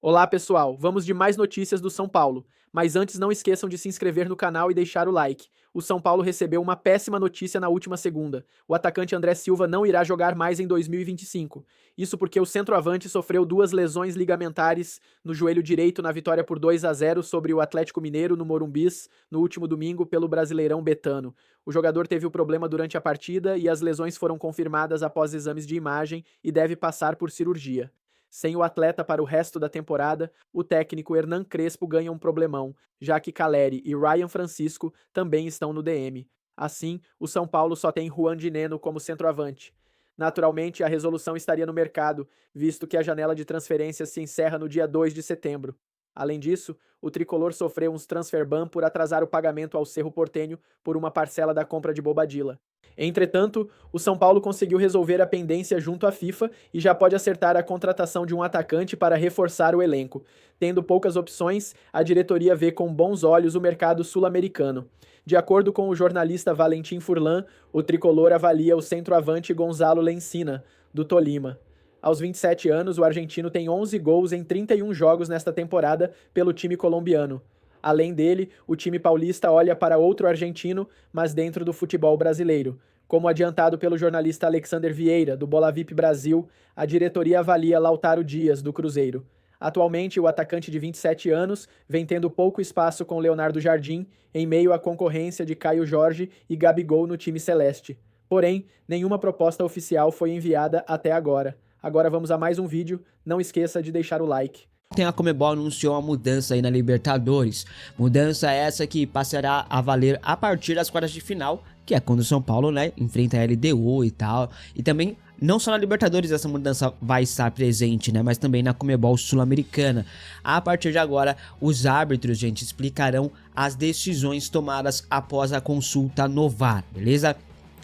Olá, pessoal! Vamos de mais notícias do São Paulo. Mas antes, não esqueçam de se inscrever no canal e deixar o like. O São Paulo recebeu uma péssima notícia na última segunda. O atacante André Silva não irá jogar mais em 2025. Isso porque o centroavante sofreu 2 lesões ligamentares no joelho direito na vitória por 2-0 sobre o Atlético Mineiro no Morumbis no último domingo pelo Brasileirão Betano. O jogador teve o problema durante a partida e as lesões foram confirmadas após exames de imagem e deve passar por cirurgia. Sem o atleta para o resto da temporada, o técnico Hernan Crespo ganha um problemão, já que Caleri e Ryan Francisco também estão no DM. Assim, o São Paulo só tem Juan Dineno como centroavante. Naturalmente, a resolução estaria no mercado, visto que a janela de transferências se encerra no dia 2 de setembro. Além disso, o tricolor sofreu uns transfer ban por atrasar o pagamento ao Cerro Porteño por uma parcela da compra de Bobadilla. Entretanto, o São Paulo conseguiu resolver a pendência junto à FIFA e já pode acertar a contratação de um atacante para reforçar o elenco. Tendo poucas opções, a diretoria vê com bons olhos o mercado sul-americano. De acordo com o jornalista Valentim Furlan, o tricolor avalia o centroavante Gonzalo Lencina, do Tolima. Aos 27 anos, o argentino tem 11 gols em 31 jogos nesta temporada pelo time colombiano. Além dele, o time paulista olha para outro argentino, mas dentro do futebol brasileiro. Como adiantado pelo jornalista Alexander Vieira, do Bola VIP Brasil, a diretoria avalia Lautaro Dias, do Cruzeiro. Atualmente, o atacante de 27 anos vem tendo pouco espaço com Leonardo Jardim, em meio à concorrência de Caio Jorge e Gabigol no time celeste. Porém, nenhuma proposta oficial foi enviada até agora. Agora vamos a mais um vídeo, não esqueça de deixar o like. Ontem a Conmebol anunciou uma mudança aí na Libertadores, mudança essa que passará a valer a partir das quartas de final, que é quando o São Paulo, né, enfrenta a LDU e tal, e também não só na Libertadores essa mudança vai estar presente, né, mas também na Conmebol Sul-Americana. A partir de agora, os árbitros, gente, explicarão as decisões tomadas após a consulta no VAR, beleza?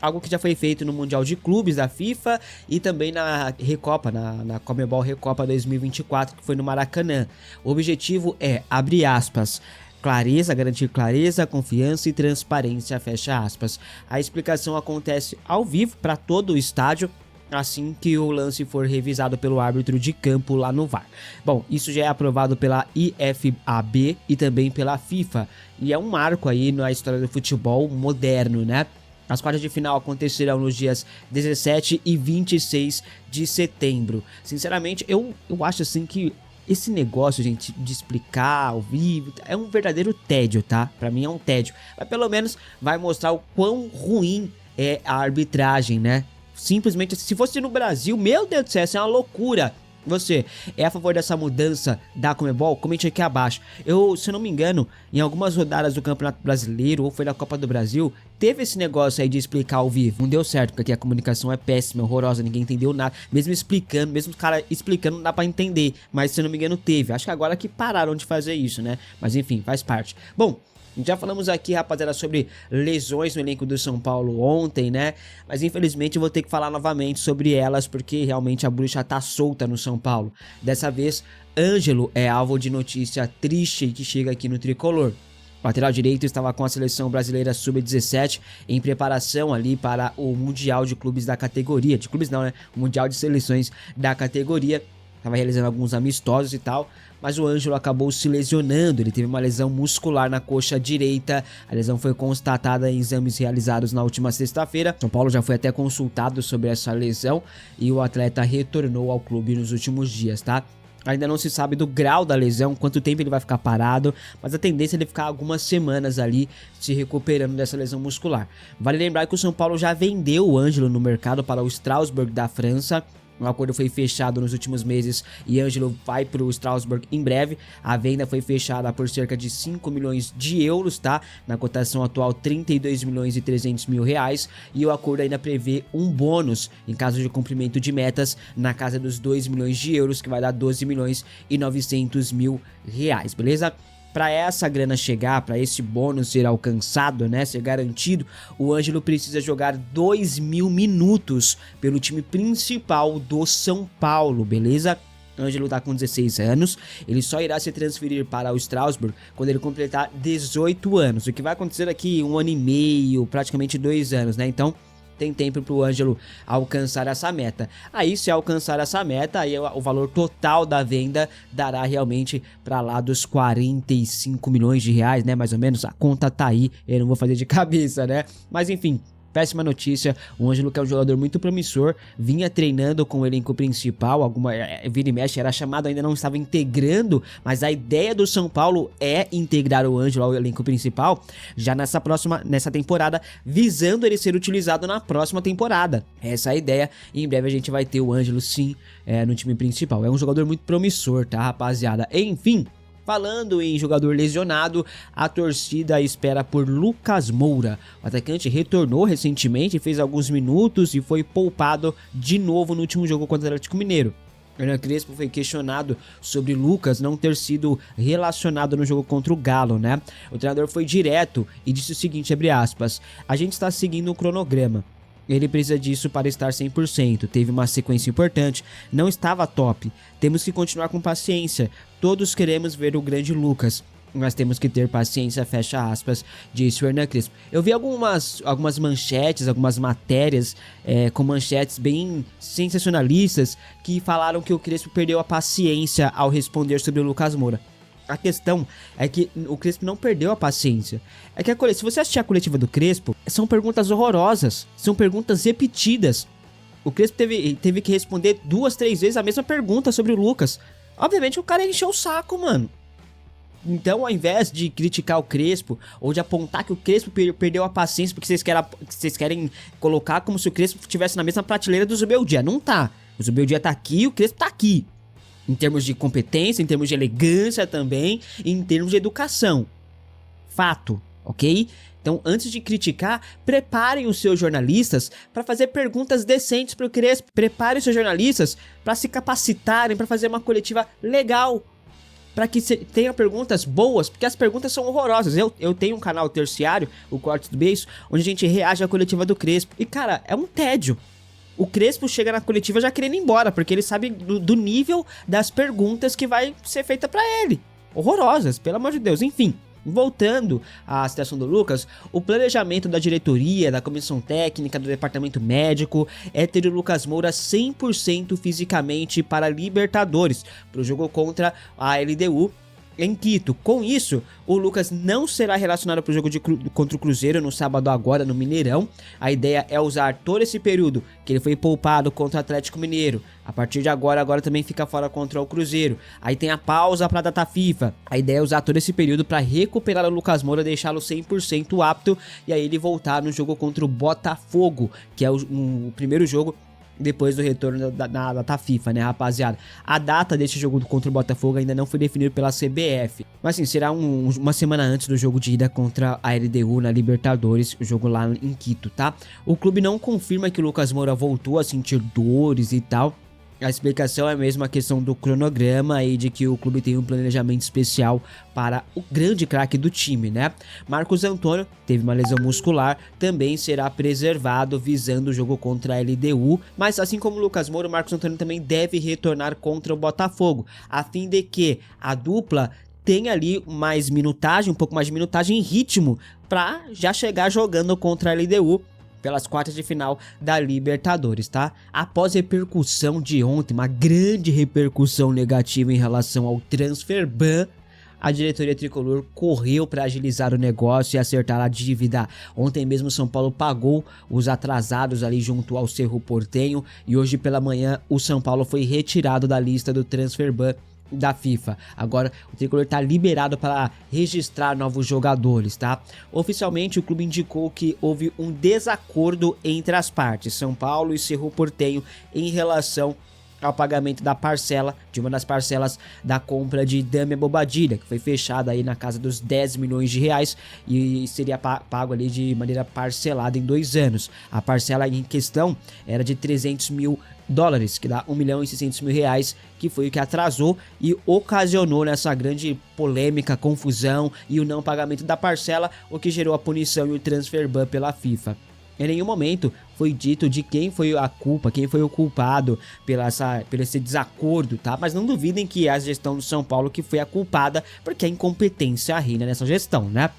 Algo que já foi feito no Mundial de Clubes da FIFA e também na Recopa, na Conmebol Recopa 2024, que foi no Maracanã. O objetivo é, abre aspas, clareza, garantir clareza, confiança e transparência, fecha aspas. A explicação acontece ao vivo para todo o estádio, assim que o lance for revisado pelo árbitro de campo lá no VAR. Bom, isso já é aprovado pela IFAB e também pela FIFA, e é um marco aí na história do futebol moderno, né? As quartas de final acontecerão nos dias 17 e 26 de setembro. Sinceramente, eu acho assim que esse negócio, gente, de explicar ao vivo, é um verdadeiro tédio, tá? Pra mim é um tédio. Mas pelo menos vai mostrar o quão ruim é a arbitragem, né? Simplesmente, se fosse no Brasil, meu Deus do céu, isso é uma loucura. Você é a favor dessa mudança da Conmebol? Comente aqui abaixo. Se eu não me engano, em algumas rodadas do Campeonato Brasileiro ou foi da Copa do Brasil, teve esse negócio aí de explicar ao vivo. Não deu certo, porque aqui a comunicação é péssima, horrorosa, ninguém entendeu nada. Mesmo explicando, mesmo os caras explicando, não dá pra entender. Mas se eu não me engano, teve. Acho que agora que pararam de fazer isso, né? Mas enfim, faz parte. Bom, já falamos aqui, rapaziada, sobre lesões no elenco do São Paulo ontem, né? Mas infelizmente eu vou ter que falar novamente sobre elas, porque realmente a bruxa tá solta no São Paulo. Dessa vez, Ângelo é alvo de notícia triste que chega aqui no Tricolor. O lateral direito estava com a seleção brasileira sub-17 em preparação ali para o Mundial de Clubes da categoria. De clubes não, né? O Mundial de Seleções da categoria. Estava realizando alguns amistosos e tal, mas o Ângelo acabou se lesionando. Ele teve uma lesão muscular na coxa direita. A lesão foi constatada em exames realizados na última sexta-feira. São Paulo já foi até consultado sobre essa lesão e o atleta retornou ao clube nos últimos dias, tá? Ainda não se sabe do grau da lesão, quanto tempo ele vai ficar parado, mas a tendência é ele ficar algumas semanas ali se recuperando dessa lesão muscular. Vale lembrar que o São Paulo já vendeu o Ângelo no mercado para o Strasbourg da França. Um acordo foi fechado nos últimos meses e Ângelo vai para o Strasbourg em breve. A venda foi fechada por cerca de 5 milhões de euros, tá? Na cotação atual, 32 milhões e 300 mil reais. E o acordo ainda prevê um bônus em caso de cumprimento de metas na casa dos 2 milhões de euros, que vai dar 12 milhões e 900 mil reais, beleza? Para essa grana chegar, para esse bônus ser alcançado, né, ser garantido, o Ângelo precisa jogar 2.000 minutos pelo time principal do São Paulo, beleza? Ângelo tá com 16 anos, ele só irá se transferir para o Strasbourg quando ele completar 18 anos, o que vai acontecer aqui 1 ano e meio, praticamente 2 anos, né? Então, tem tempo pro Ângelo alcançar essa meta. Aí, se alcançar essa meta, aí o valor total da venda dará realmente para lá dos 45 milhões de reais, né? Mais ou menos, a conta tá aí, eu não vou fazer de cabeça, né? Mas enfim, péssima notícia. O Ângelo, que é um jogador muito promissor, vinha treinando com o elenco principal, vira e mexe, era chamado, ainda não estava integrando, mas a ideia do São Paulo é integrar o Ângelo ao elenco principal já nessa temporada, visando ele ser utilizado na próxima temporada. Essa é a ideia, e em breve a gente vai ter o Ângelo sim no time principal. É um jogador muito promissor, tá, rapaziada? Enfim, falando em jogador lesionado, a torcida espera por Lucas Moura. O atacante retornou recentemente, fez alguns minutos e foi poupado de novo no último jogo contra o Atlético Mineiro. Hernan Crespo foi questionado sobre Lucas não ter sido relacionado no jogo contra o Galo, né? O treinador foi direto e disse o seguinte, abre aspas, a gente está seguindo o cronograma. Ele precisa disso para estar 100%, teve uma sequência importante, não estava top, temos que continuar com paciência, todos queremos ver o grande Lucas, mas temos que ter paciência, fecha aspas, disse o Hernan Crespo. Eu vi algumas manchetes, algumas matérias com manchetes bem sensacionalistas que falaram que o Crespo perdeu a paciência ao responder sobre o Lucas Moura. A questão é que o Crespo não perdeu a paciência. É que se você assistir a coletiva do Crespo, são perguntas horrorosas, são perguntas repetidas. O Crespo teve que responder 2, 3 vezes a mesma pergunta sobre o Lucas. Obviamente o cara encheu o saco, mano. Então, ao invés de criticar o Crespo, ou de apontar que o Crespo perdeu a paciência porque vocês querem colocar como se o Crespo estivesse na mesma prateleira do Zubeldia. Não tá. O Zubeldia tá aqui e o Crespo tá aqui. Em termos de competência, em termos de elegância também, e em termos de educação. Fato, ok? Então, antes de criticar, preparem os seus jornalistas para fazer perguntas decentes para o Crespo. Preparem os seus jornalistas para se capacitarem, para fazer uma coletiva legal. Para que tenha perguntas boas, porque as perguntas são horrorosas. Eu tenho um canal terciário, o Cortes do Beijo, onde a gente reage à coletiva do Crespo. E, cara, é um tédio. O Crespo chega na coletiva já querendo ir embora, porque ele sabe do nível das perguntas que vai ser feita pra ele. Horrorosas, pelo amor de Deus. Enfim, voltando à situação do Lucas, o planejamento da diretoria, da comissão técnica, do departamento médico é ter o Lucas Moura 100% fisicamente para Libertadores, para o jogo contra a LDU em Quito. Com isso, o Lucas não será relacionado para o jogo contra o Cruzeiro no sábado agora no Mineirão. A ideia é usar todo esse período que ele foi poupado contra o Atlético Mineiro. A partir de agora também fica fora contra o Cruzeiro. Aí tem a pausa para a data FIFA. A ideia é usar todo esse período para recuperar o Lucas Moura, deixá-lo 100% apto e aí ele voltar no jogo contra o Botafogo, que é o primeiro jogo depois do retorno da data FIFA, né, rapaziada? A data desse jogo contra o Botafogo ainda não foi definida pela CBF, mas sim, será uma semana antes do jogo de ida contra a LDU na Libertadores, o jogo lá em Quito, tá? O clube não confirma que o Lucas Moura voltou a sentir dores e tal. A explicação é mesmo a questão do cronograma e de que o clube tem um planejamento especial para o grande craque do time, né? Marcos Antônio teve uma lesão muscular, também será preservado visando o jogo contra a LDU, mas assim como o Lucas Moura, o Marcos Antônio também deve retornar contra o Botafogo, a fim de que a dupla tenha ali mais minutagem, um pouco mais de minutagem em ritmo, para já chegar jogando contra a LDU pelas quartas de final da Libertadores, tá? Após a repercussão de ontem, uma grande repercussão negativa em relação ao transfer ban, a diretoria tricolor correu para agilizar o negócio e acertar a dívida. Ontem mesmo São Paulo pagou os atrasados ali junto ao Cerro Porteño e hoje pela manhã o São Paulo foi retirado da lista do transfer ban da FIFA. Agora o tricolor está liberado para registrar novos jogadores, tá? Oficialmente o clube indicou que houve um desacordo entre as partes, São Paulo e Cerro Porteño, em relação ao pagamento da parcela, de uma das parcelas da compra de Damian Bobadilla, que foi fechada aí na casa dos 10 milhões de reais e seria pago ali de maneira parcelada em 2 anos. A parcela em questão era de 300 mil dólares, que dá 1 milhão e 600 mil reais, que foi o que atrasou e ocasionou nessa grande polêmica, confusão e o não pagamento da parcela, o que gerou a punição e o transfer ban pela FIFA. Em nenhum momento foi dito de quem foi a culpa, quem foi o culpado por esse desacordo, tá? Mas não duvidem que é a gestão do São Paulo que foi a culpada, porque a incompetência reina nessa gestão, né?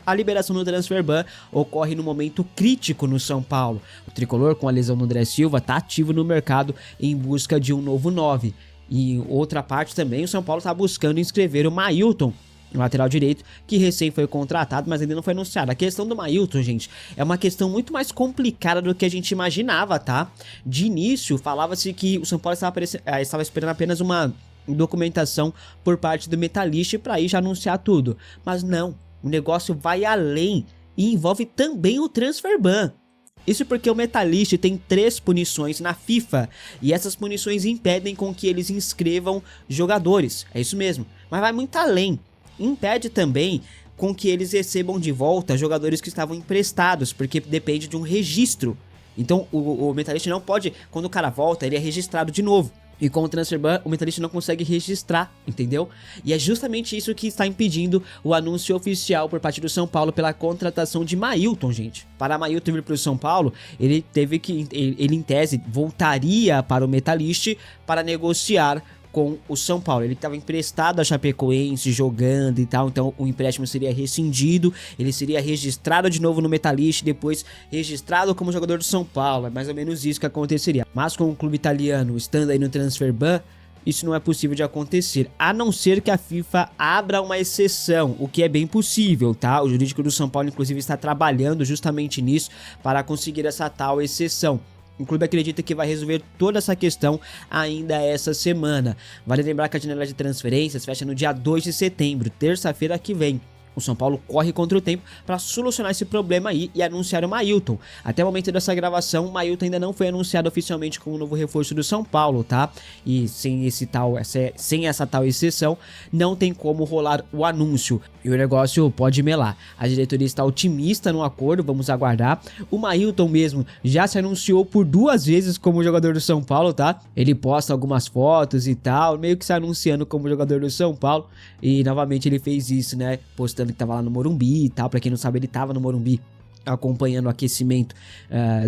a liberação do transfer ban ocorre no momento crítico no São Paulo. O tricolor, com a lesão do André Silva, está ativo no mercado em busca de um novo 9. E em outra parte também, o São Paulo está buscando inscrever o Mailton, lateral direito, que recém foi contratado, mas ainda não foi anunciado. A questão do Mailton, gente, é uma questão muito mais complicada do que a gente imaginava, tá? De início, falava-se que o São Paulo estava esperando apenas uma documentação por parte do Metalist para aí já anunciar tudo. Mas não, o negócio vai além e envolve também o transfer ban. Isso porque o Metalist tem 3 punições na FIFA, e essas punições impedem com que eles inscrevam jogadores, é isso mesmo, mas vai muito além, impede também com que eles recebam de volta jogadores que estavam emprestados, porque depende de um registro. Então o Metalist não pode, quando o cara volta, ele é registrado de novo. E com o transfer ban, o Metalist não consegue registrar, entendeu? E é justamente isso que está impedindo o anúncio oficial por parte do São Paulo pela contratação de Mailton, gente. Para Mailton vir para o São Paulo, ele em tese voltaria para o Metalist para negociar com o São Paulo. Ele estava emprestado a Chapecoense, jogando e tal, então o empréstimo seria rescindido, ele seria registrado de novo no Metalist, depois registrado como jogador do São Paulo. É mais ou menos isso que aconteceria. Mas com o clube italiano estando aí no transfer ban, isso não é possível de acontecer, a não ser que a FIFA abra uma exceção, o que é bem possível, tá? O jurídico do São Paulo, inclusive, está trabalhando justamente nisso para conseguir essa tal exceção. O clube acredita que vai resolver toda essa questão ainda essa semana. Vale lembrar que a janela de transferências fecha no dia 2 de setembro, terça-feira que vem. O São Paulo corre contra o tempo para solucionar esse problema aí e anunciar o Mailton. Até o momento dessa gravação, o Mailton ainda não foi anunciado oficialmente como novo reforço do São Paulo, tá? E sem essa tal exceção, não tem como rolar o anúncio. E o negócio pode melar. A diretoria está otimista no acordo, vamos aguardar. O Mailton mesmo já se anunciou por 2 vezes como jogador do São Paulo, tá? Ele posta algumas fotos e tal, meio que se anunciando como jogador do São Paulo. E novamente ele fez isso, né? Postando que tava lá no Morumbi e tal. Pra quem não sabe, ele tava no Morumbi acompanhando o aquecimento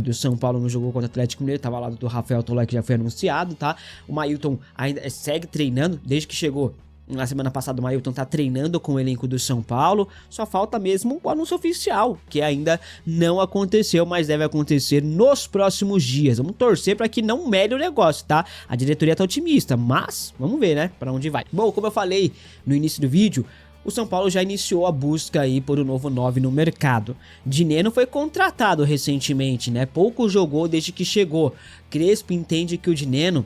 do São Paulo no jogo contra o Atlético Mineiro. Tava lá do Rafael Tolói, que já foi anunciado, tá? O Mailton ainda segue treinando desde que chegou. Na semana passada o Mailton tá treinando com o elenco do São Paulo, só falta mesmo o anúncio oficial, que ainda não aconteceu, mas deve acontecer nos próximos dias. Vamos torcer para que não melhe o negócio, tá? A diretoria tá otimista, mas vamos ver, né, para onde vai. Bom, como eu falei no início do vídeo, o São Paulo já iniciou a busca aí por um novo 9 no mercado. Dineno foi contratado recentemente, né? Pouco jogou desde que chegou. Crespo entende que o Dineno,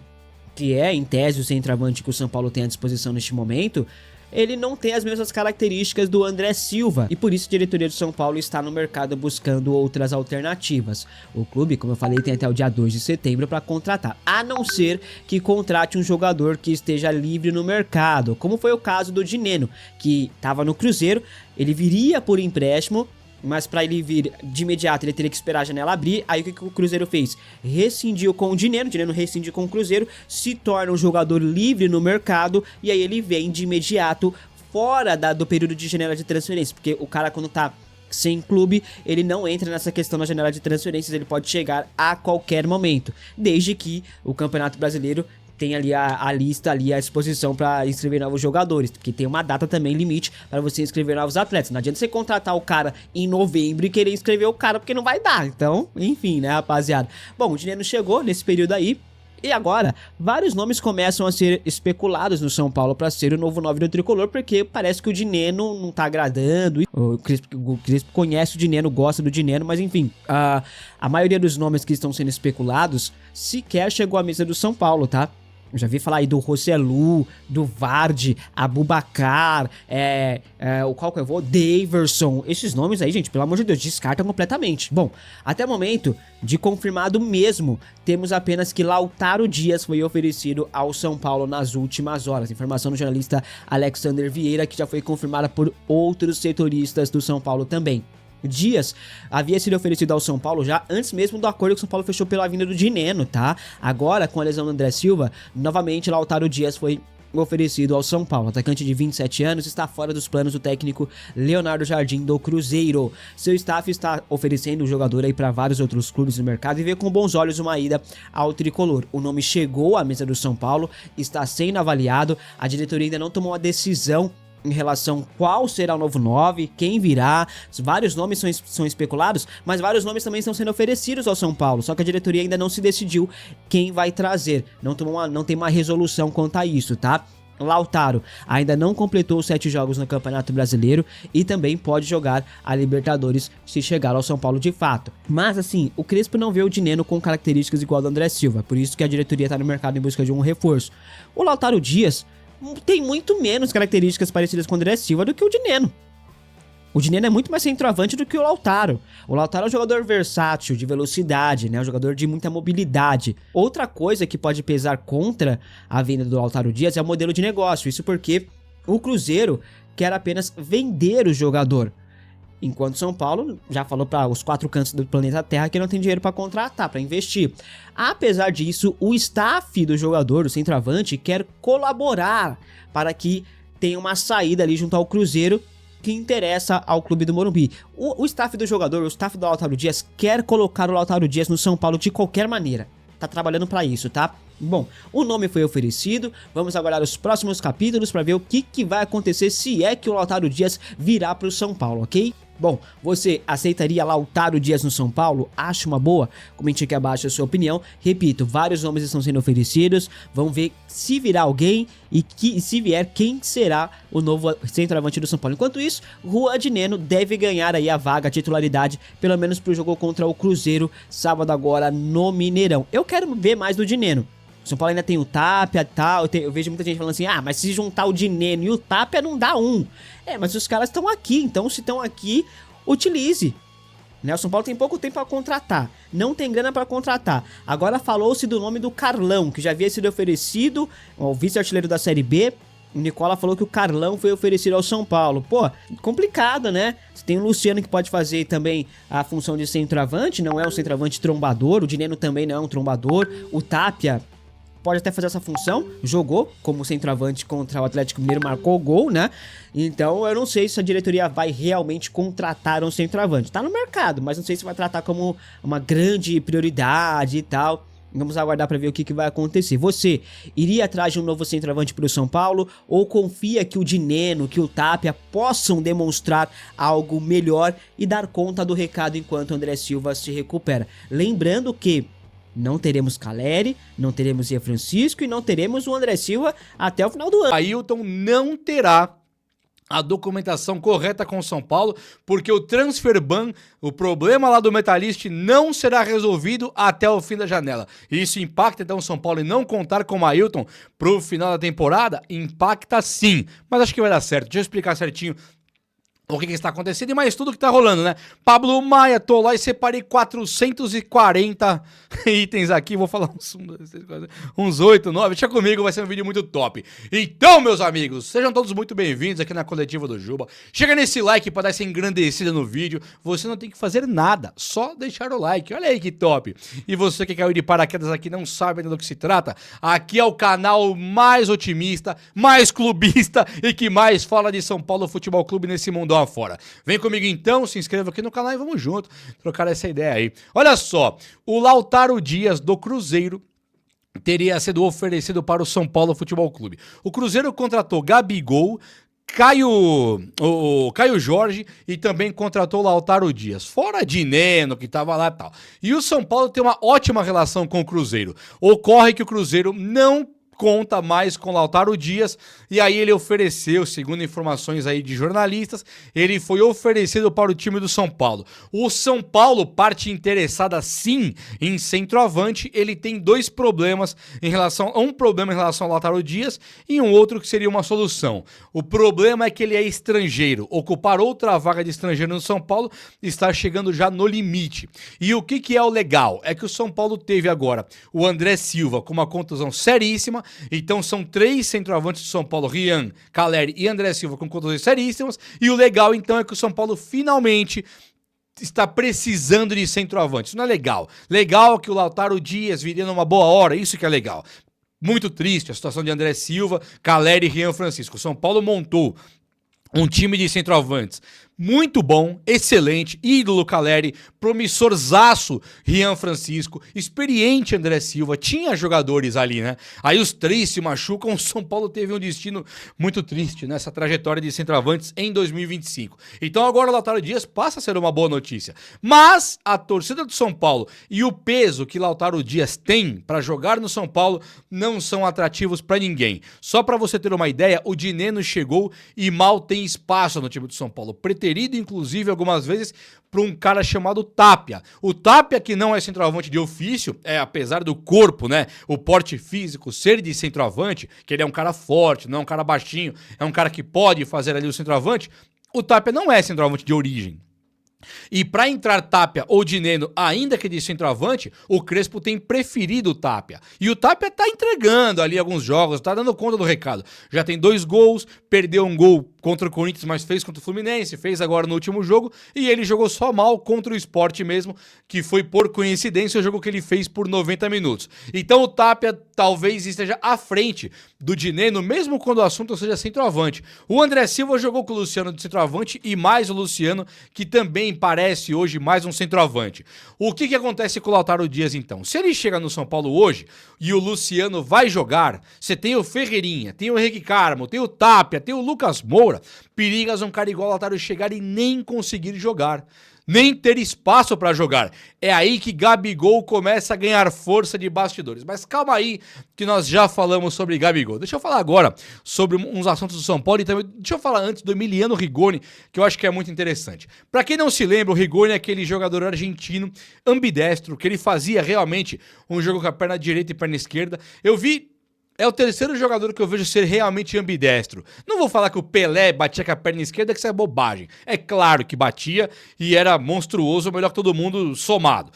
que é em tese o centroavante que o São Paulo tem à disposição neste momento, ele não tem as mesmas características do André Silva, e por isso a diretoria do São Paulo está no mercado buscando outras alternativas. O clube, como eu falei, tem até o dia 2 de setembro para contratar, a não ser que contrate um jogador que esteja livre no mercado, como foi o caso do Dineno, que estava no Cruzeiro, ele viria por empréstimo, mas para ele vir de imediato ele teria que esperar a janela abrir. Aí o que o Cruzeiro fez? Rescindiu com o Dineno rescinde com o Cruzeiro, se torna um jogador livre no mercado, e aí ele vem de imediato fora do período de janela de transferência, porque o cara, quando tá sem clube, ele não entra nessa questão da janela de transferências, ele pode chegar a qualquer momento, desde que o Campeonato Brasileiro tem ali a lista ali à disposição para inscrever novos jogadores, porque tem uma data também limite para você inscrever novos atletas. Não adianta você contratar o cara em novembro e querer inscrever o cara, porque não vai dar. Então, enfim, né, rapaziada. Bom, o dinheiro chegou nesse período aí. E agora, vários nomes começam a ser especulados no São Paulo para ser o novo 9 do Tricolor, porque parece que o Dineno não tá agradando. O Crespo conhece o Dineno, gosta do Dineno, mas enfim, a maioria dos nomes que estão sendo especulados sequer chegou à mesa do São Paulo, tá? Eu já vi falar aí do Rossellu, do Vardy, Abubakar, qual que eu vou? Daverson. Esses nomes aí, gente, pelo amor de Deus, descartam completamente. Bom, até o momento de confirmado mesmo, temos apenas que Lautaro Dias foi oferecido ao São Paulo nas últimas horas. Informação do jornalista Alexander Vieira, que já foi confirmada por outros setoristas do São Paulo também. Dias havia sido oferecido ao São Paulo já antes mesmo do acordo que o São Paulo fechou pela vinda do Dineno, tá? Agora, com a lesão do André Silva, novamente Lautaro Dias foi oferecido ao São Paulo. O atacante de 27 anos está fora dos planos do técnico Leonardo Jardim do Cruzeiro. Seu staff está oferecendo o jogador aí para vários outros clubes no mercado e vê com bons olhos uma ida ao Tricolor. O nome chegou à mesa do São Paulo, está sendo avaliado, a diretoria ainda não tomou a decisão em relação a qual será o novo 9, quem virá. Vários nomes são especulados, mas vários nomes também estão sendo oferecidos ao São Paulo, só que a diretoria ainda não se decidiu quem vai trazer, não tem uma resolução quanto a isso, tá? Lautaro ainda não completou os 7 jogos no Campeonato Brasileiro e também pode jogar a Libertadores se chegar ao São Paulo de fato. Mas assim, o Crespo não vê o Dineno com características igual ao do André Silva, por isso que a diretoria está no mercado em busca de um reforço. O Lautaro Dias tem muito menos características parecidas com o André Silva do que o Dineno. O Dineno é muito mais centroavante do que o Lautaro. O Lautaro é um jogador versátil, de velocidade, né? Um jogador de muita mobilidade. Outra coisa que pode pesar contra a venda do Lautaro Dias é o modelo de negócio. Isso porque o Cruzeiro quer apenas vender o jogador. Enquanto o São Paulo já falou para os 4 cantos do planeta Terra que não tem dinheiro para contratar, para investir. Apesar disso, o staff do jogador, do centroavante, quer colaborar para que tenha uma saída ali junto ao Cruzeiro que interessa ao clube do Morumbi. O staff do jogador, o staff do Lautaro Dias, quer colocar o Lautaro Dias no São Paulo de qualquer maneira. Tá trabalhando para isso, tá? Bom, o nome foi oferecido, vamos aguardar os próximos capítulos para ver o que vai acontecer se é que o Lautaro Dias virá para o São Paulo, ok? Bom, você aceitaria Lautaro Dias no São Paulo? Acha uma boa? Comente aqui abaixo a sua opinião. Repito, vários nomes estão sendo oferecidos. Vamos ver se virá alguém e se vier, quem será o novo centroavante do São Paulo. Enquanto isso, Juan Dineno deve ganhar aí a vaga, a titularidade, pelo menos pro jogo contra o Cruzeiro, sábado agora no Mineirão. Eu quero ver mais do Dineno. O São Paulo ainda tem o Tapia e tal, eu vejo muita gente falando assim, mas se juntar o Dineno e o Tapia não dá um. Mas os caras estão aqui, então se estão aqui, utilize. Né? O São Paulo tem pouco tempo para contratar, não tem grana para contratar. Agora falou-se do nome do Carlão, que já havia sido oferecido, o vice-artilheiro da Série B. O Nicola falou que o Carlão foi oferecido ao São Paulo. Pô, complicado, né? Você tem o Luciano que pode fazer também a função de centroavante, não é um centroavante trombador, o Dineno também não é um trombador, o Tapia pode até fazer essa função, jogou como centroavante contra o Atlético Mineiro, marcou o gol, né? Então eu não sei se a diretoria vai realmente contratar um centroavante. Tá no mercado, mas não sei se vai tratar como uma grande prioridade e tal. Vamos aguardar para ver o que vai acontecer. Você iria atrás de um novo centroavante para o São Paulo ou confia que o Dineno, que o Tapia possam demonstrar algo melhor e dar conta do recado enquanto o André Silva se recupera? Lembrando que não teremos Caleri, não teremos Ian Francisco e não teremos o André Silva até o final do ano. Ailton não terá a documentação correta com o São Paulo, porque o transfer ban, o problema lá do Metalist não será resolvido até o fim da janela. E isso impacta então o São Paulo em não contar com o Ailton pro final da temporada? Impacta sim, mas acho que vai dar certo. Deixa eu explicar certinho o que está acontecendo e mais tudo que tá rolando, né? Pablo Maia, tô lá e separei 440 itens aqui, vou falar uns 8, 9, deixa comigo, vai ser um vídeo muito top. Então, meus amigos, sejam todos muito bem-vindos aqui na Coletiva do Juba. Chega nesse like para dar essa engrandecida no vídeo, você não tem que fazer nada, só deixar o like, olha aí que top. E você que caiu de paraquedas aqui não sabe ainda do que se trata, aqui é o canal mais otimista, mais clubista e que mais fala de São Paulo Futebol Clube nesse mundo afora. Vem comigo então, se inscreva aqui no canal e vamos junto trocar essa ideia aí. Olha só, o Lautaro Dias do Cruzeiro teria sido oferecido para o São Paulo Futebol Clube. O Cruzeiro contratou Gabigol, Caio Jorge e também contratou o Lautaro Dias, fora Dineno que tava lá e tal. E o São Paulo tem uma ótima relação com o Cruzeiro. Ocorre que o Cruzeiro não conta mais com Lautaro Dias, e aí ele ofereceu, segundo informações aí de jornalistas, ele foi oferecido para o time do São Paulo. O São Paulo, parte interessada sim em centroavante, ele tem dois problemas em relação ao Lautaro Dias e um outro que seria uma solução. O problema é que ele é estrangeiro, ocupar outra vaga de estrangeiro no São Paulo está chegando já no limite. E o que é o legal? É que o São Paulo teve agora o André Silva com uma contusão seríssima. Então são 3 centroavantes do São Paulo, Rian, Caleri e André Silva com contusões seríssimas. E o legal então é que o São Paulo finalmente está precisando de centroavante. Isso não é legal. Legal que o Lautaro Dias viria numa boa hora, isso que é legal. Muito triste a situação de André Silva, Caleri e Rian Francisco. O São Paulo montou um time de centroavantes muito bom, excelente, ídolo Caleri, promissorzaço Rian Francisco, experiente André Silva, tinha jogadores ali, né? Aí os três se machucam, o São Paulo teve um destino muito triste nessa trajetória de centroavantes em 2025. Então agora o Lautaro Dias passa a ser uma boa notícia. Mas a torcida do São Paulo e o peso que Lautaro Dias tem para jogar no São Paulo não são atrativos para ninguém. Só para você ter uma ideia, o Dineno chegou e mal tem espaço no time do São Paulo, preterido inclusive algumas vezes para um cara chamado Tapia. O Tapia, que não é centroavante de ofício, apesar do corpo, né, o porte físico ser de centroavante, que ele é um cara forte, não é um cara baixinho, é um cara que pode fazer ali o centroavante, o Tapia não é centroavante de origem. E para entrar Tapia ou Dineno, ainda que de centroavante, o Crespo tem preferido o Tapia. E o Tapia tá entregando ali alguns jogos, tá dando conta do recado. Já tem 2 gols, perdeu um gol contra o Corinthians, mas fez contra o Fluminense, fez agora no último jogo, e ele jogou só mal contra o Sport mesmo, que foi por coincidência o jogo que ele fez por 90 minutos. Então o Tapia talvez esteja à frente do Dineno, mesmo quando o assunto seja centroavante. O André Silva jogou com o Luciano de centroavante e mais o Luciano, que também parece hoje mais um centroavante. O que acontece com o Lautaro Dias então? Se ele chega no São Paulo hoje e o Luciano vai jogar, você tem o Ferreirinha, tem o Henrique Carmo, tem o Tapia, tem o Lucas Moura, perigas um cara igual o Lautaro chegar e nem conseguir jogar. Nem ter espaço para jogar. É aí que Gabigol começa a ganhar força de bastidores. Mas calma aí, que nós já falamos sobre Gabigol. Deixa eu falar agora sobre uns assuntos do São Paulo e também deixa eu falar antes do Emiliano Rigoni, que eu acho que é muito interessante. Para quem não se lembra, o Rigoni é aquele jogador argentino ambidestro, que ele fazia realmente um jogo com a perna direita e perna esquerda. É o terceiro jogador que eu vejo ser realmente ambidestro. Não vou falar que o Pelé batia com a perna esquerda, que isso é bobagem. É claro que batia e era monstruoso, melhor que todo mundo somado.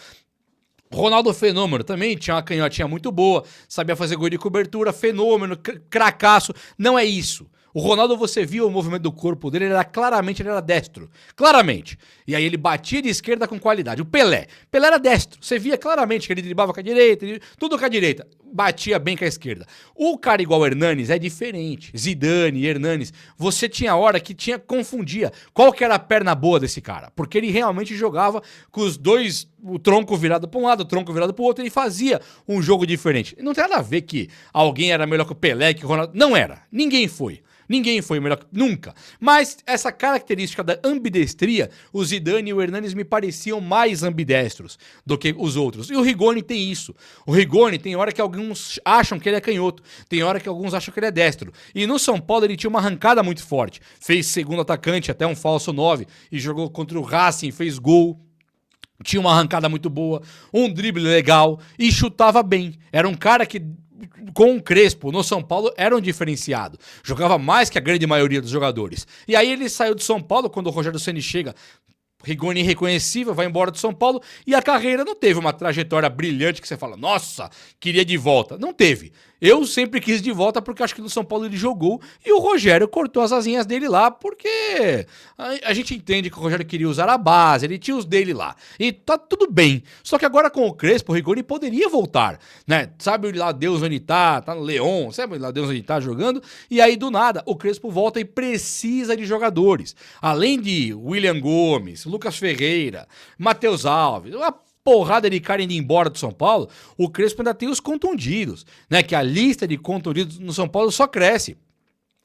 Ronaldo Fenômeno também tinha uma canhotinha muito boa, sabia fazer gol de cobertura, fenômeno, cracaço. Não é isso. O Ronaldo, você viu o movimento do corpo dele, ele era destro. Claramente. E aí ele batia de esquerda com qualidade. O Pelé era destro. Você via claramente que ele driblava com a direita, tudo com a direita. Batia bem com a esquerda. O cara igual o Hernanes é diferente. Zidane, Hernanes. Você tinha hora que confundia qual que era a perna boa desse cara. Porque ele realmente jogava com os dois, o tronco virado para um lado, o tronco virado para o outro. Ele fazia um jogo diferente. Não tem nada a ver que alguém era melhor que o Pelé, que o Ronaldo. Não era. Ninguém foi. Ninguém foi melhor, nunca. Mas essa característica da ambidestria, o Zidane e o Hernanes me pareciam mais ambidestros do que os outros. E o Rigoni tem isso. O Rigoni tem hora que alguns acham que ele é canhoto, tem hora que alguns acham que ele é destro. E no São Paulo ele tinha uma arrancada muito forte. Fez segundo atacante, até um falso 9, e jogou contra o Racing, fez gol. Tinha uma arrancada muito boa, um drible legal e chutava bem. Era um cara que, com o Crespo, no São Paulo, era um diferenciado. Jogava mais que a grande maioria dos jogadores. E aí ele saiu do São Paulo, quando o Rogério Ceni chega, Rigoni irreconhecível, vai embora do São Paulo, e a carreira não teve uma trajetória brilhante que você fala, nossa, queria de volta. Não teve. Eu sempre quis de volta porque acho que no São Paulo ele jogou e o Rogério cortou as asinhas dele lá porque a gente entende que o Rogério queria usar a base, ele tinha os dele lá. E tá tudo bem. Só que agora com o Crespo, o Rigoni poderia voltar, né? Sabe lá Deus onde tá no Leão, sabe lá Deus onde tá jogando? E aí do nada o Crespo volta e precisa de jogadores. Além de William Gomes, Lucas Ferreira, Matheus Alves, uma porrada de cara indo embora do São Paulo, o Crespo ainda tem os contundidos, né? Que a lista de contundidos no São Paulo só cresce.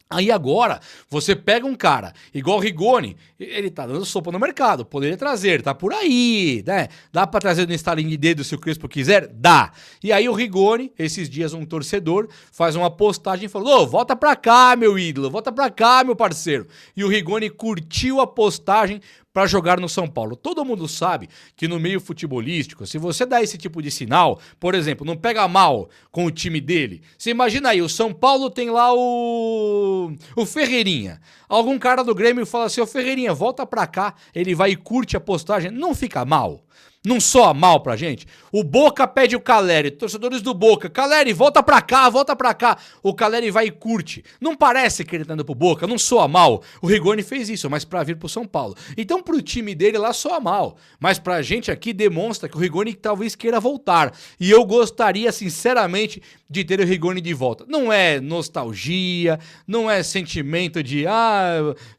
Aí agora, você pega um cara igual o Rigoni, ele tá dando sopa no mercado, poderia trazer, tá por aí, né? Dá pra trazer no estalinho de dedo se o Crespo quiser? Dá. E aí o Rigoni, esses dias um torcedor, faz uma postagem e falou, ô, volta pra cá, meu ídolo, volta pra cá, meu parceiro. E o Rigoni curtiu a postagem para jogar no São Paulo. Todo mundo sabe que no meio futebolístico, se você dá esse tipo de sinal, por exemplo, não pega mal com o time dele, você imagina aí, o São Paulo tem lá o Ferreirinha. Algum cara do Grêmio fala assim, ô Ferreirinha, volta pra cá, ele vai e curte a postagem, não fica mal. Não soa mal pra gente? O Boca pede o Caleri, torcedores do Boca, Caleri, volta pra cá, volta pra cá. O Caleri vai e curte. Não parece que ele tá indo pro Boca, não soa mal. O Rigoni fez isso, mas pra vir pro São Paulo. Então pro time dele lá soa mal. Mas pra gente aqui demonstra que o Rigoni talvez queira voltar. E eu gostaria, sinceramente, de ter o Rigoni de volta. Não é nostalgia, não é sentimento de,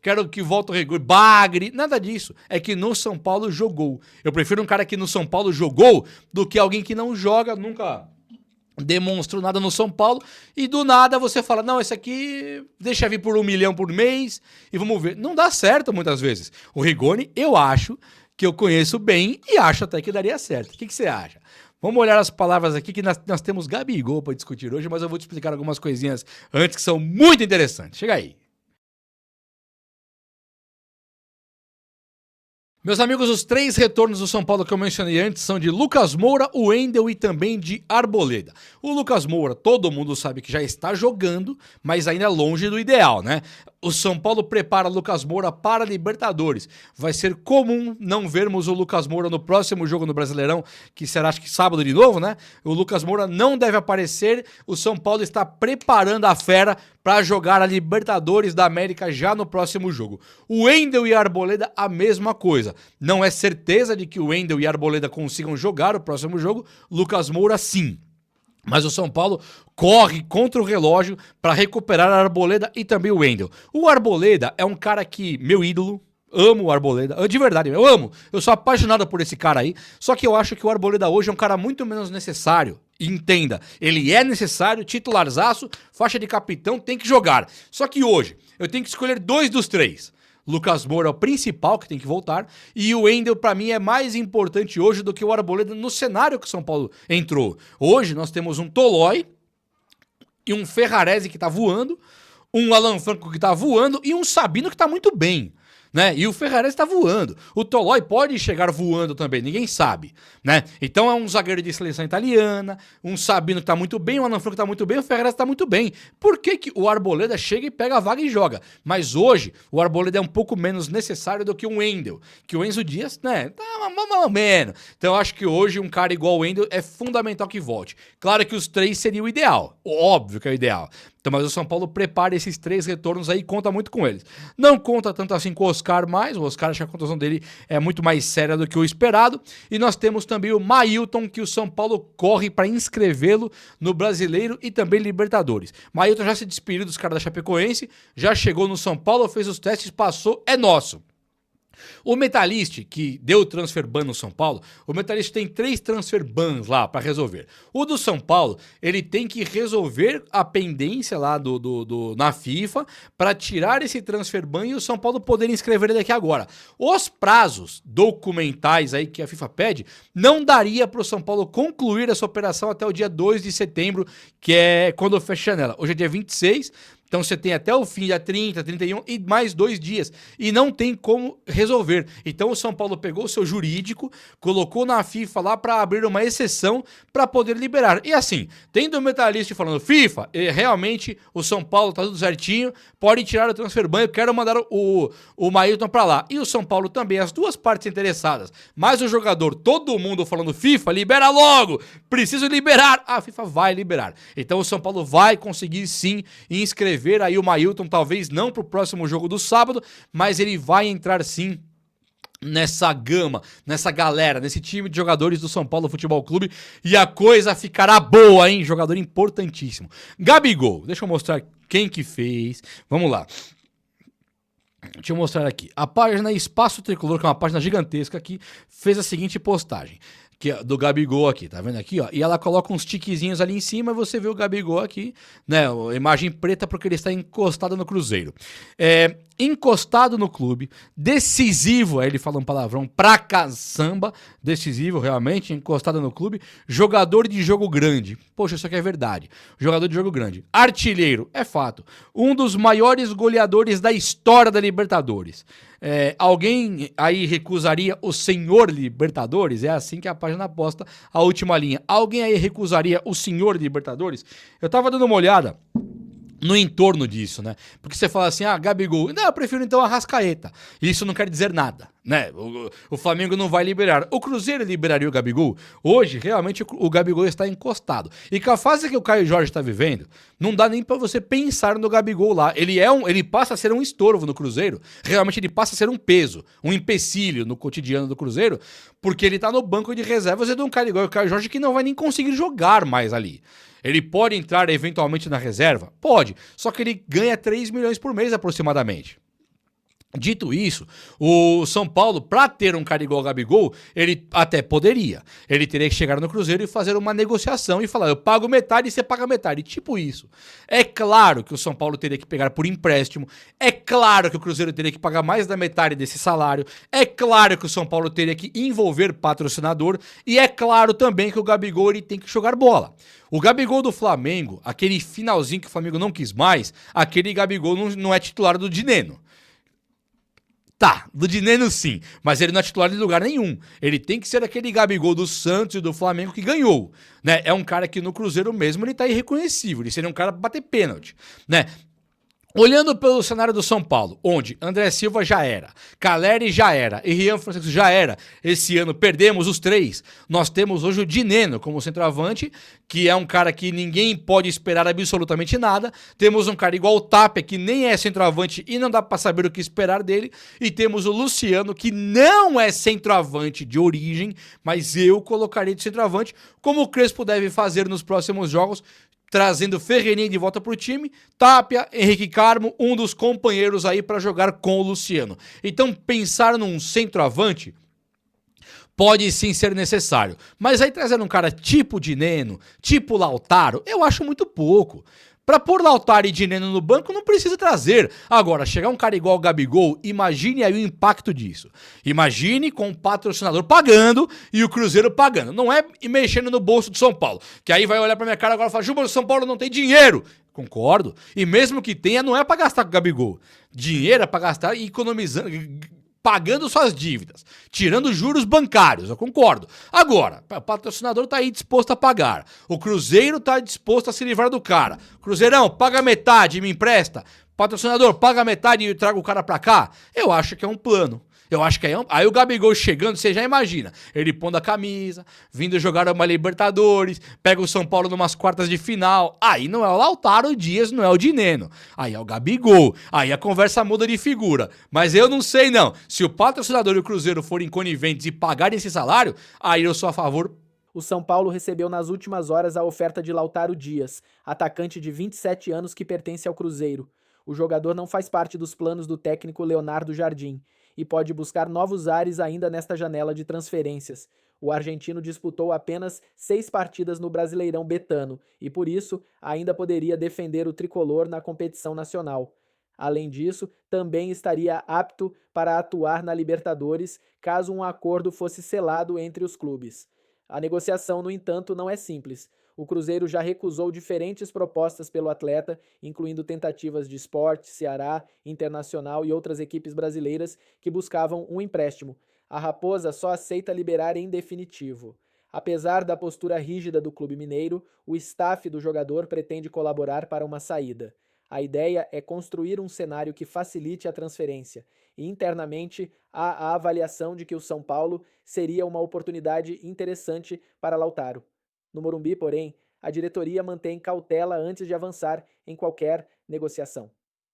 quero que volte o Rigoni, bagre, nada disso. É que no São Paulo jogou. Eu prefiro um cara que no São Paulo jogou do que alguém que não joga, nunca demonstrou nada no São Paulo e do nada você fala, não, esse aqui deixa vir por 1 milhão por mês e vamos ver. Não dá certo muitas vezes. O Rigoni, eu acho que eu conheço bem e acho até que daria certo. O que você acha? Vamos olhar as palavras aqui que nós temos Gabigol para discutir hoje, mas eu vou te explicar algumas coisinhas antes que são muito interessantes. Chega aí. Meus amigos, os 3 retornos do São Paulo que eu mencionei antes são de Lucas Moura, Wendel e também de Arboleda. O Lucas Moura, todo mundo sabe que já está jogando, mas ainda é longe do ideal, né? O São Paulo prepara Lucas Moura para a Libertadores. Vai ser comum não vermos o Lucas Moura no próximo jogo no Brasileirão, que será acho que sábado de novo, né? O Lucas Moura não deve aparecer. O São Paulo está preparando a fera para jogar a Libertadores da América já no próximo jogo. O Wendel e a Arboleda, a mesma coisa. Não é certeza de que o Wendel e a Arboleda consigam jogar o próximo jogo. Lucas Moura, sim. Mas o São Paulo corre contra o relógio para recuperar a Arboleda e também o Wendel. O Arboleda é um cara que, meu ídolo, amo o Arboleda, de verdade, eu amo, eu sou apaixonado por esse cara aí, só que eu acho que o Arboleda hoje é um cara muito menos necessário. Entenda, ele é necessário, titularzaço, faixa de capitão, tem que jogar. Só que hoje, eu tenho que escolher 2 dos 3. Lucas Moura é o principal que tem que voltar e o Wendel pra mim é mais importante hoje do que o Arboleda no cenário que o São Paulo entrou. Hoje nós temos um Tolói e um Ferrarese que tá voando, um Alan Franco que tá voando e um Sabino que tá muito bem. Né? E o Ferrarese está voando. O Tolói pode chegar voando também, ninguém sabe, né? Então é um zagueiro de seleção italiana, um Sabino que está muito bem, um Alan Franco que está muito bem, o Ferrarese está muito bem. Por que o Arboleda chega e pega a vaga e joga? Mas hoje o Arboleda é um pouco menos necessário do que o Wendel, que o Enzo Dias, né, tá mais ou menos. Então eu acho que hoje um cara igual o Wendel é fundamental que volte. Claro que os 3 seria o ideal, óbvio que é o ideal. Então, mas o São Paulo prepara esses 3 retornos aí e conta muito com eles. Não conta tanto assim com o Oscar mais, o Oscar acho que a contusão dele é muito mais séria do que o esperado. E nós temos também o Mailton, que o São Paulo corre para inscrevê-lo no Brasileiro e também Libertadores. Mailton já se despediu dos caras da Chapecoense, já chegou no São Paulo, fez os testes, passou, é nosso. O Metalist, que deu o transfer ban no São Paulo, o Metalist tem 3 transfer bans lá para resolver. O do São Paulo, ele tem que resolver a pendência lá na FIFA para tirar esse transfer ban e o São Paulo poder inscrever ele aqui agora. Os prazos documentais aí que a FIFA pede, não daria para o São Paulo concluir essa operação até o dia 2 de setembro, que é quando fecha a janela. Hoje é dia 26, então você tem até o fim, dia 30, 31 e mais 2 dias. E não tem como resolver. Então o São Paulo pegou o seu jurídico, colocou na FIFA lá para abrir uma exceção para poder liberar. E assim, tendo o Metalist falando, FIFA, realmente o São Paulo tá tudo certinho, pode tirar o transfer ban, eu quero mandar o Mailton para lá. E o São Paulo também, as duas partes interessadas. Mas o jogador, todo mundo falando, FIFA, libera logo, preciso liberar. A FIFA vai liberar. Então o São Paulo vai conseguir sim inscrever aí o Mailton, talvez não pro próximo jogo do sábado, mas ele vai entrar sim nessa gama, nessa galera, nesse time de jogadores do São Paulo Futebol Clube e a coisa ficará boa, hein? Jogador importantíssimo. Gabigol, deixa eu mostrar quem que fez. Vamos lá. Deixa eu mostrar aqui. A página Espaço Tricolor, que é uma página gigantesca aqui, fez a seguinte postagem. Que é do Gabigol aqui, tá vendo aqui, ó? E ela coloca uns tiquezinhos ali em cima e você vê o Gabigol aqui, né? Imagem preta porque ele está encostado no Cruzeiro. Encostado no clube, decisivo, aí ele fala um palavrão pra caçamba, decisivo realmente, encostado no clube, jogador de jogo grande. Poxa, isso aqui é verdade. Jogador de jogo grande. Artilheiro, é fato. Um dos maiores goleadores da história da Libertadores. Alguém aí recusaria o senhor Libertadores? É assim que a página posta a última linha. Alguém aí recusaria o senhor Libertadores? Eu tava dando uma olhada no entorno disso, né? Porque você fala assim, Gabigol, não, eu prefiro então a Arrascaeta. Isso não quer dizer nada. Né? O Flamengo não vai liberar. O Cruzeiro liberaria o Gabigol? Hoje, realmente, o Gabigol está encostado. E com a fase que o Caio Jorge está vivendo, não dá nem para você pensar no Gabigol lá. Ele passa a ser um estorvo no Cruzeiro. Realmente ele passa a ser um peso, um empecilho no cotidiano do Cruzeiro, porque ele tá no banco de reservas e de um cara igual o Caio Jorge que não vai nem conseguir jogar mais ali. Ele pode entrar eventualmente na reserva? Pode. Só que ele ganha 3 milhões por mês aproximadamente. Dito isso, o São Paulo, para ter um cara igual ao Gabigol, ele até poderia. Ele teria que chegar no Cruzeiro e fazer uma negociação e falar, eu pago metade e você paga metade. Tipo isso. É claro que o São Paulo teria que pegar por empréstimo. É claro que o Cruzeiro teria que pagar mais da metade desse salário. É claro que o São Paulo teria que envolver patrocinador. E é claro também que o Gabigol ele tem que jogar bola. O Gabigol do Flamengo, aquele finalzinho que o Flamengo não quis mais, aquele Gabigol não é titular do Dineno. Tá, do Dineno sim, mas ele não é titular de lugar nenhum. Ele tem que ser aquele Gabigol do Santos e do Flamengo que ganhou, né? É um cara que no Cruzeiro mesmo ele tá irreconhecível, ele seria um cara pra bater pênalti, né? Olhando pelo cenário do São Paulo, onde André Silva já era, Caleri já era e Rian Francisco já era, esse ano perdemos os três, nós temos hoje o Dineno como centroavante, que é um cara que ninguém pode esperar absolutamente nada, temos um cara igual o Tapia, que nem é centroavante e não dá pra saber o que esperar dele, e temos o Luciano, que não é centroavante de origem, mas eu colocaria de centroavante, como o Crespo deve fazer nos próximos jogos, trazendo Ferreirinha de volta pro time, Tapia, Henrique Carmo, um dos companheiros aí para jogar com o Luciano. Então pensar num centroavante pode sim ser necessário, mas aí trazendo um cara tipo Dineno, tipo Lautaro, eu acho muito pouco. Pra pôr Lautaro e Dineno no banco não precisa trazer. Agora, chegar um cara igual o Gabigol, imagine aí o impacto disso. Imagine com o patrocinador pagando e o Cruzeiro pagando. Não é mexendo no bolso do São Paulo, que aí vai olhar pra minha cara agora e falar, Juba, o São Paulo não tem dinheiro. Concordo. E mesmo que tenha, não é pra gastar com o Gabigol. Dinheiro é pra gastar economizando, pagando suas dívidas, tirando juros bancários, eu concordo. Agora, o patrocinador tá aí disposto a pagar, o Cruzeiro tá disposto a se livrar do cara. Cruzeirão, paga metade e me empresta. Patrocinador, paga metade e traga o cara pra cá. Eu acho que é um plano. Eu acho que aí o Gabigol chegando, você já imagina, ele pondo a camisa, vindo jogar uma Libertadores, pega o São Paulo numas quartas de final, aí não é o Lautaro Dias, não é o Dineno, aí é o Gabigol, aí a conversa muda de figura, mas eu não sei não, se o patrocinador e o Cruzeiro forem coniventes e pagarem esse salário, aí eu sou a favor. O São Paulo recebeu nas últimas horas a oferta de Lautaro Dias, atacante de 27 anos que pertence ao Cruzeiro. O jogador não faz parte dos planos do técnico Leonardo Jardim e pode buscar novos ares ainda nesta janela de transferências. O argentino disputou apenas 6 partidas no Brasileirão Betano e, por isso, ainda poderia defender o tricolor na competição nacional. Além disso, também estaria apto para atuar na Libertadores caso um acordo fosse selado entre os clubes. A negociação, no entanto, não é simples. O Cruzeiro já recusou diferentes propostas pelo atleta, incluindo tentativas de Sport, Ceará, Internacional e outras equipes brasileiras que buscavam um empréstimo. A Raposa só aceita liberar em definitivo. Apesar da postura rígida do clube mineiro, o staff do jogador pretende colaborar para uma saída. A ideia é construir um cenário que facilite a transferência, e internamente há a avaliação de que o São Paulo seria uma oportunidade interessante para Lautaro. No Morumbi, porém, a diretoria mantém cautela antes de avançar em qualquer negociação.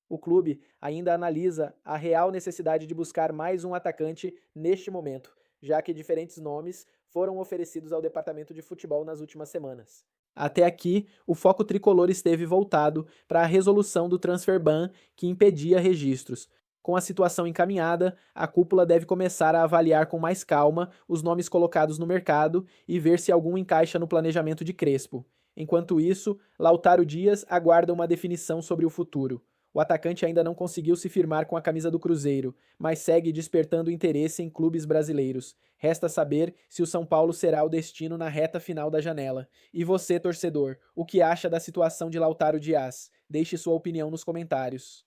O clube ainda analisa a real necessidade de buscar mais um atacante neste momento, já que diferentes nomes foram oferecidos ao departamento de futebol nas últimas semanas. Até aqui, o foco tricolor esteve voltado para a resolução do transfer ban que impedia registros. Com a situação encaminhada, a cúpula deve começar a avaliar com mais calma os nomes colocados no mercado e ver se algum encaixa no planejamento de Crespo. Enquanto isso, Lautaro Dias aguarda uma definição sobre o futuro. O atacante ainda não conseguiu se firmar com a camisa do Cruzeiro, mas segue despertando interesse em clubes brasileiros. Resta saber se o São Paulo será o destino na reta final da janela. E você, torcedor, o que acha da situação de Lautaro Dias? Deixe sua opinião nos comentários.